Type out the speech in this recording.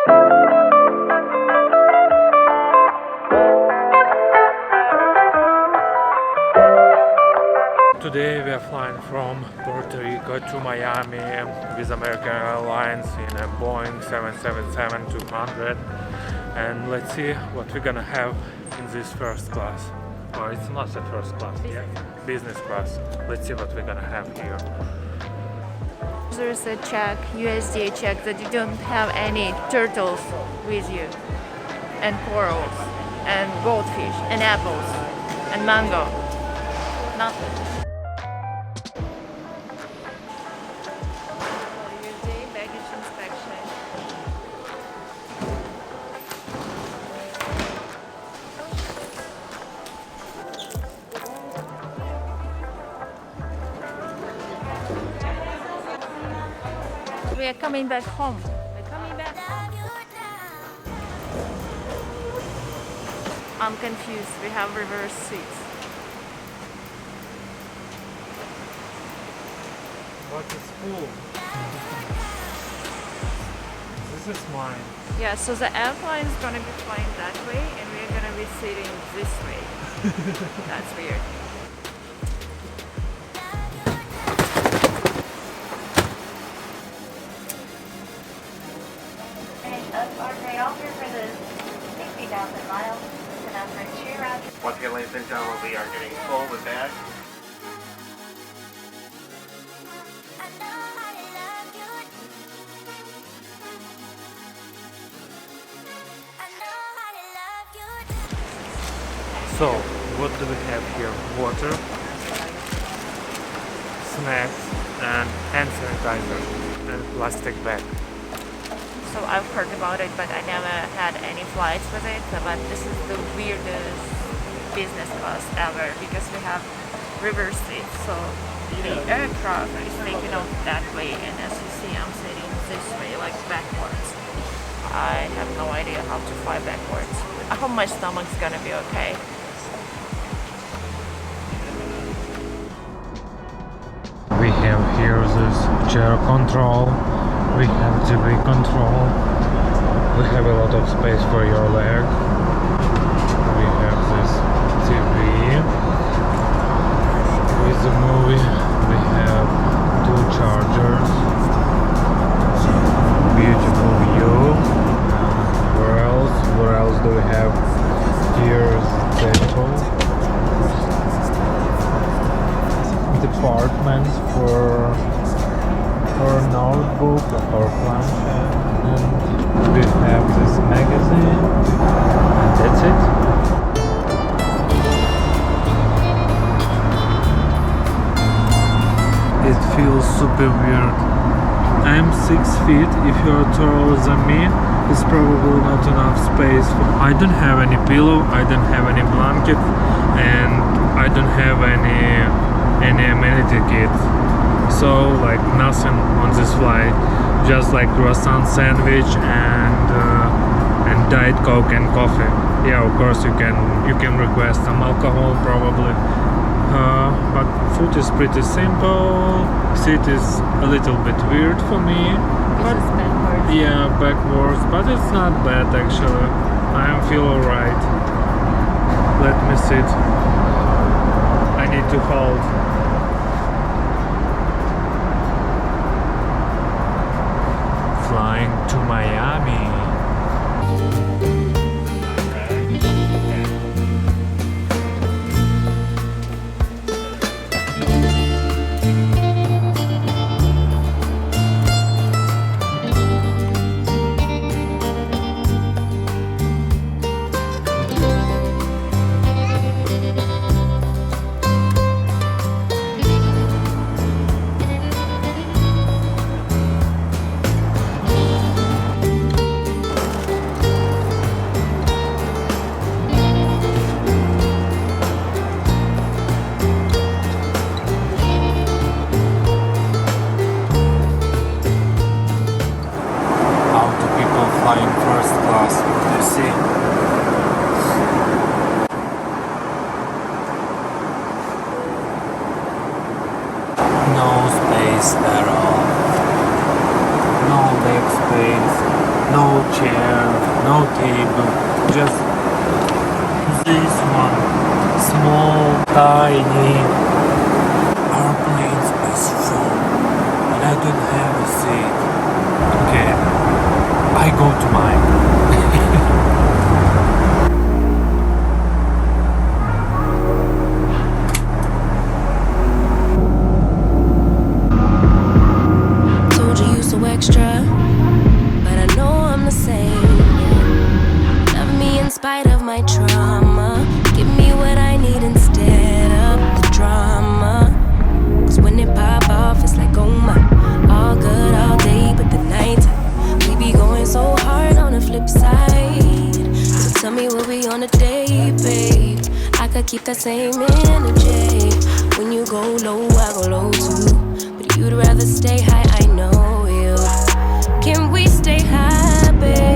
Today we are flying from Puerto Rico to Miami with American Airlines in a Boeing 777-200, and let's see what we're gonna have in this first class. Or it's not the first class, business class. Let's see what we're gonna have here. There's a check, USDA check, that you don't have any turtles with you, and corals, and goldfish, and apples, and mango. Nothing. USDA baggage inspection. We are coming back home. We're coming back home. I'm confused. We have reverse seats. What is full? This is mine. Yeah, so the airplane is gonna be flying that way, and we're gonna be sitting this way. That's weird. Once again, ladies and gentlemen, we are getting full with bags. So, what do we have here? Water, snacks, and hand sanitizer, and plastic bag. So I've heard about it, but I never had any flights with it. But this is the weirdest business class ever because we have reverse seats. So the aircraft is taken off that way, and as you see, I'm sitting this way, like backwards. I have no idea how to fly backwards. I hope my stomach's gonna be okay. We have here this chair control, we have TV control, we have a lot of space for your leg, we have this TV with the movie, we have 2 chargers, beautiful view. Where else do we have? Here's the table. Department for notebook or planchette, and we have this magazine, and that's it. It feels super weird. I'm 6 feet. If you're taller than me, it's probably not enough space. I don't have any pillow, I don't have any blanket, and I don't have any amenity kit, so like nothing on this flight, just like croissant sandwich and Diet Coke and coffee. Yeah, of course you can request some alcohol probably, but food is pretty simple. Seat is a little bit weird for me, but yeah, backwards, but it's not bad actually. I feel alright. Let me sit. I need to hold. Flying to Miami. chair, no table, just this one small, tiny airplane is full, and I don't have a seat. Okay, I go to mine. Told you so extra, but I know I'm the same. Love me in spite of my trauma. Give me what I need instead of the drama. Cause when it pop off, it's like, oh my. All good all day, but the night we be going so hard on the flip side. So tell me what we on a day, babe. I could keep that same energy. When you go low, I go low too. But you'd rather stay high, I know you. Can we stay high, babe?